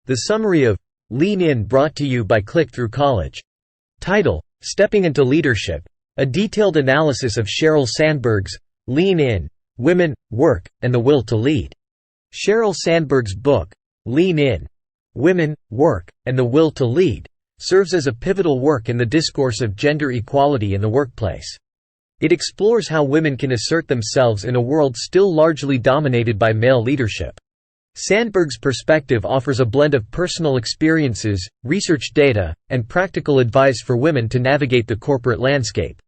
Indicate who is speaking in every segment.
Speaker 1: The summary of Lean In, brought to you by Click Through College. Title: Stepping into Leadership. A detailed analysis of Sheryl Sanberg's Lean In: Women, Work, and the Will to Lead. Sheryl Sanberg's book, Lean In: Women, Work, and the Will to Lead, serves as a pivotal work in the discourse of gender equality in the workplace. It explores how women can assert themselves in a world still largely dominated by male leadership. Sanberg's perspective offers a blend of personal experiences, research data, and practical advice for women to navigate the corporate landscape.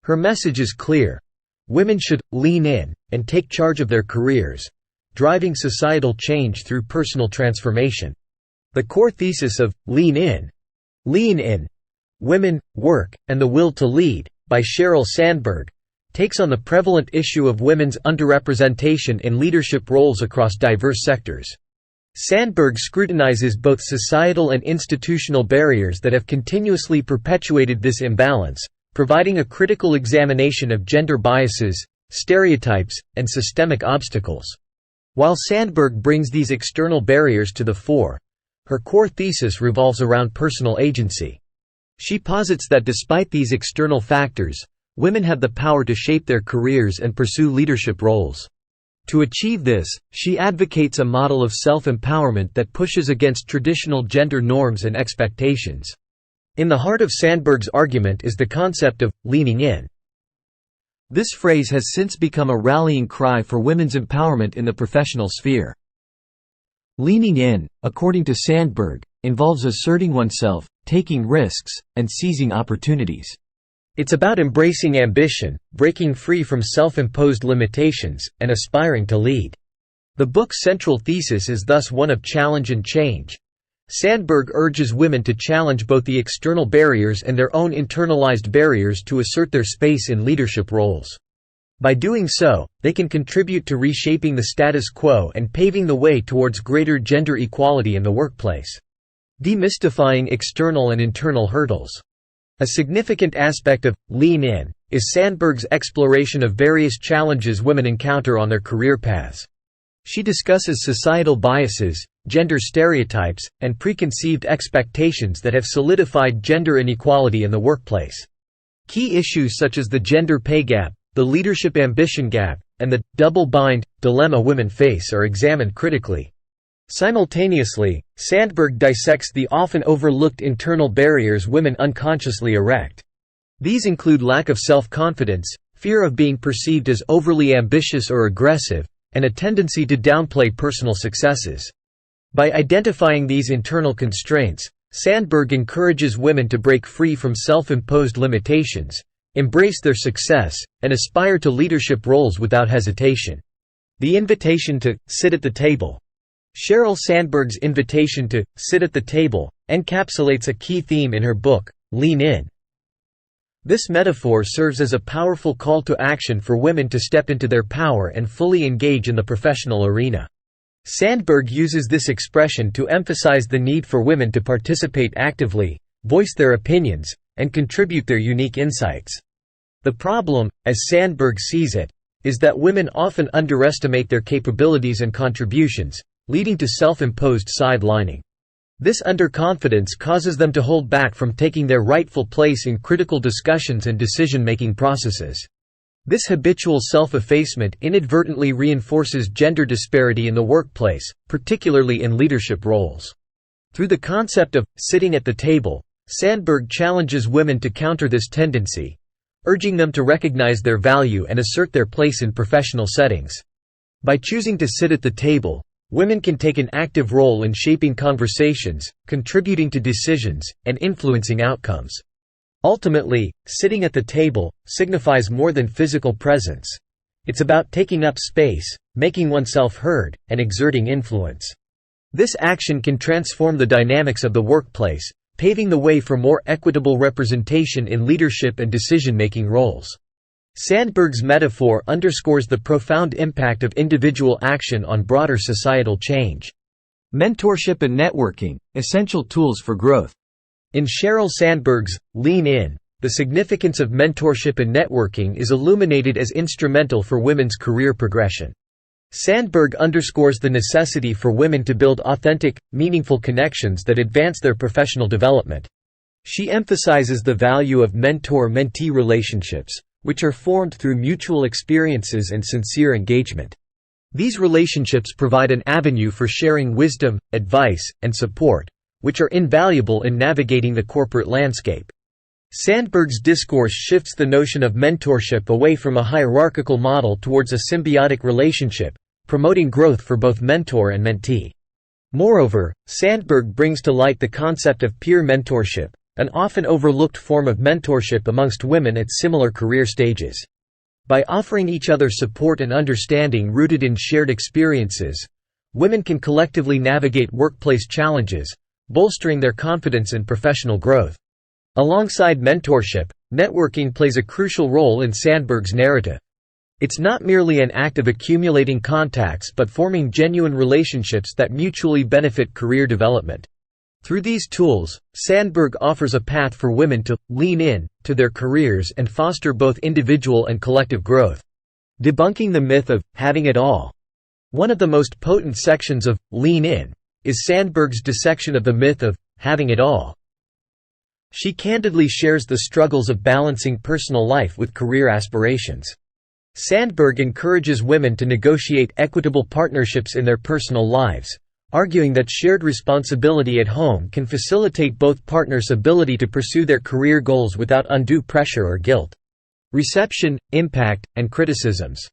Speaker 1: Her message is clear: women should lean in and take charge of their careers, driving societal change through personal transformation. The core thesis of Lean In: Women, Work, and the Will to Lead, by Sheryl Sanberg, takes on the prevalent issue of women's underrepresentation in leadership roles across diverse sectors. Sanberg scrutinizes both societal and institutional barriers that have continuously perpetuated this imbalance, providing a critical examination of gender biases, stereotypes, and systemic obstacles. While Sanberg brings these external barriers to the fore, her core thesis revolves around personal agency. She posits that despite these external factors, women have the power to shape their careers and pursue leadership roles. To achieve this, she advocates a model of self-empowerment that pushes against traditional gender norms and expectations. In the heart of Sanberg's argument is the concept of leaning in. This phrase has since become a rallying cry for women's empowerment in the professional sphere. Leaning in, according to Sanberg, involves asserting oneself, taking risks, and seizing opportunities. It's about embracing ambition, breaking free from self-imposed limitations, and aspiring to lead. The book's central thesis is thus one of challenge and change. Sanberg urges women to challenge both the external barriers and their own internalized barriers to assert their space in leadership roles. By doing so, they can contribute to reshaping the status quo and paving the way towards greater gender equality in the workplace. Demystifying external and internal hurdles. A significant aspect of Lean In is Sanberg's exploration of various challenges women encounter on their career paths. She discusses societal biases, gender stereotypes, and preconceived expectations that have solidified gender inequality in the workplace. Key issues such as the gender pay gap, the leadership ambition gap, and the double-bind dilemma women face are examined critically. Simultaneously, Sanberg dissects the often overlooked internal barriers women unconsciously erect. These include lack of self-confidence, fear of being perceived as overly ambitious or aggressive, and a tendency to downplay personal successes. By identifying these internal constraints, Sanberg encourages women to break free from self-imposed limitations, embrace their success, and aspire to leadership roles without hesitation. The invitation to sit at the table. Sheryl Sanberg's invitation to sit at the table encapsulates a key theme in her book, Lean In. This metaphor serves as a powerful call to action for women to step into their power and fully engage in the professional arena. Sanberg uses this expression to emphasize the need for women to participate actively, voice their opinions, and contribute their unique insights. The problem, as Sanberg sees it, is that women often underestimate their capabilities and contributions, leading to self-imposed sidelining. This underconfidence causes them to hold back from taking their rightful place in critical discussions and decision-making processes. This habitual self-effacement inadvertently reinforces gender disparity in the workplace, particularly in leadership roles. Through the concept of sitting at the table, Sanberg challenges women to counter this tendency, urging them to recognize their value and assert their place in professional settings. By choosing to sit at the table, women can take an active role in shaping conversations, contributing to decisions, and influencing outcomes. Ultimately, sitting at the table signifies more than physical presence. It's about taking up space, making oneself heard, and exerting influence. This action can transform the dynamics of the workplace, paving the way for more equitable representation in leadership and decision-making roles. Sanberg's metaphor underscores the profound impact of individual action on broader societal change. Mentorship and networking, essential tools for growth. In Sheryl Sanberg's Lean In, the significance of mentorship and networking is illuminated as instrumental for women's career progression. Sanberg underscores the necessity for women to build authentic, meaningful connections that advance their professional development. She emphasizes the value of mentor-mentee relationships, which are formed through mutual experiences and sincere engagement. These relationships provide an avenue for sharing wisdom, advice, and support, which are invaluable in navigating the corporate landscape. Sanberg's discourse shifts the notion of mentorship away from a hierarchical model towards a symbiotic relationship, promoting growth for both mentor and mentee. Moreover, Sanberg brings to light the concept of peer mentorship, an often overlooked form of mentorship amongst women at similar career stages. By offering each other support and understanding rooted in shared experiences, women can collectively navigate workplace challenges, bolstering their confidence and professional growth. Alongside mentorship, networking plays a crucial role in Sanberg's narrative. It's not merely an act of accumulating contacts but forming genuine relationships that mutually benefit career development. Through these tools, Sanberg offers a path for women to lean in to their careers and foster both individual and collective growth. Debunking the myth of having it all. One of the most potent sections of Lean In is Sanberg's dissection of the myth of having it all. She candidly shares the struggles of balancing personal life with career aspirations. Sanberg encourages women to negotiate equitable partnerships in their personal lives, arguing that shared responsibility at home can facilitate both partners' ability to pursue their career goals without undue pressure or guilt. Reception, impact, and criticisms.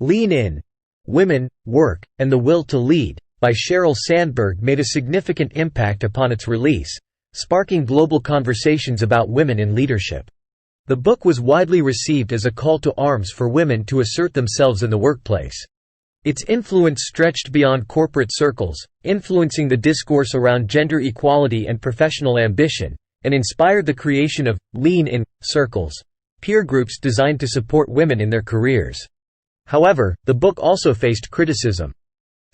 Speaker 1: Lean In, Women, Work, and the Will to Lead, by Sheryl Sanberg made a significant impact upon its release, sparking global conversations about women in leadership. The book was widely received as a call to arms for women to assert themselves in the workplace. Its influence stretched beyond corporate circles, influencing the discourse around gender equality and professional ambition, and inspired the creation of Lean In circles, peer groups designed to support women in their careers. However, the book also faced criticism.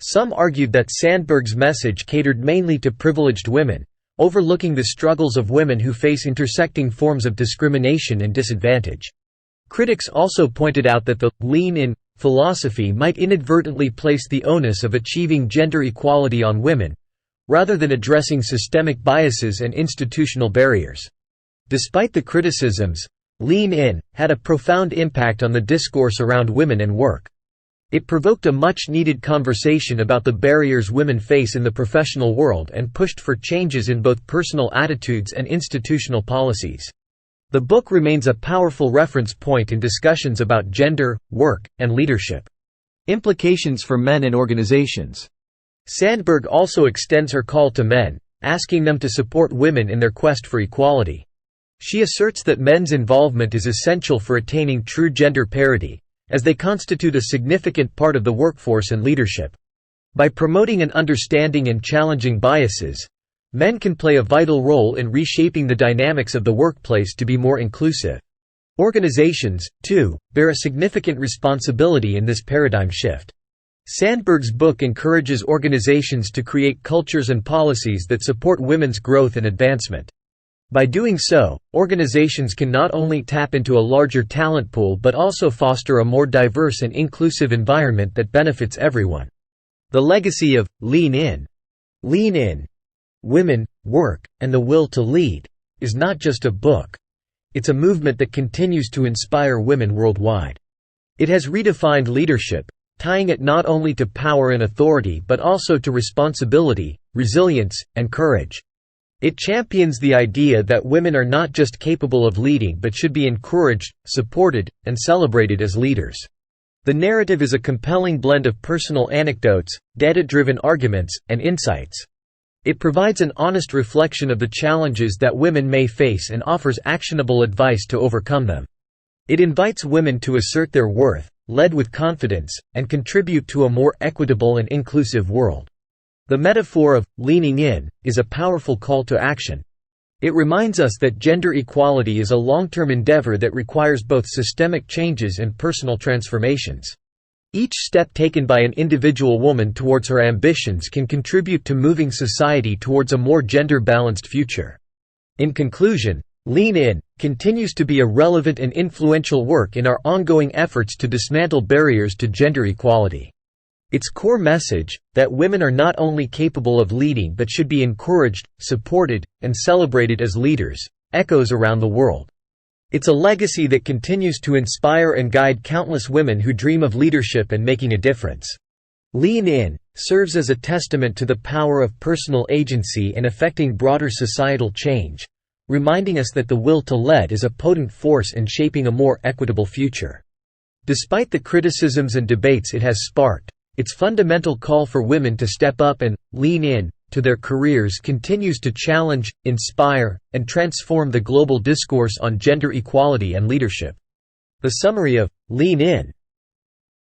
Speaker 1: Some argued that Sanberg's message catered mainly to privileged women, overlooking the struggles of women who face intersecting forms of discrimination and disadvantage. Critics also pointed out that the Lean In philosophy might inadvertently place the onus of achieving gender equality on women, rather than addressing systemic biases and institutional barriers. Despite the criticisms, Lean In had a profound impact on the discourse around women and work. It provoked a much-needed conversation about the barriers women face in the professional world and pushed for changes in both personal attitudes and institutional policies. The book remains a powerful reference point in discussions about gender, work, and leadership. Implications for men and organizations. Sanberg also extends her call to men, asking them to support women in their quest for equality. She asserts that men's involvement is essential for attaining true gender parity, as they constitute a significant part of the workforce and leadership. By promoting an understanding and challenging biases, men can play a vital role in reshaping the dynamics of the workplace to be more inclusive. Organizations, too, bear a significant responsibility in this paradigm shift. Sanberg's book encourages organizations to create cultures and policies that support women's growth and advancement. By doing so, organizations can not only tap into a larger talent pool but also foster a more diverse and inclusive environment that benefits everyone. The legacy of Lean In, Women, Work, and the Will to Lead is not just a book. It's a movement that continues to inspire women worldwide. It has redefined leadership, tying it not only to power and authority but also to responsibility, resilience, and courage. It champions the idea that women are not just capable of leading but should be encouraged, supported, and celebrated as leaders. The narrative is a compelling blend of personal anecdotes, data-driven arguments, and insights. It provides an honest reflection of the challenges that women may face and offers actionable advice to overcome them. It invites women to assert their worth, lead with confidence, and contribute to a more equitable and inclusive world. The metaphor of leaning in is a powerful call to action. It reminds us that gender equality is a long-term endeavor that requires both systemic changes and personal transformations. Each step taken by an individual woman towards her ambitions can contribute to moving society towards a more gender-balanced future. In conclusion, Lean In continues to be a relevant and influential work in our ongoing efforts to dismantle barriers to gender equality. Its core message, that women are not only capable of leading but should be encouraged, supported, and celebrated as leaders, echoes around the world. It's a legacy that continues to inspire and guide countless women who dream of leadership and making a difference. Lean In serves as a testament to the power of personal agency and affecting broader societal change, reminding us that the will to lead is a potent force in shaping a more equitable future. Despite the criticisms and debates it has sparked, its fundamental call for women to step up and lean in to their careers continues to challenge, inspire, and transform the global discourse on gender equality and leadership. The summary of Lean In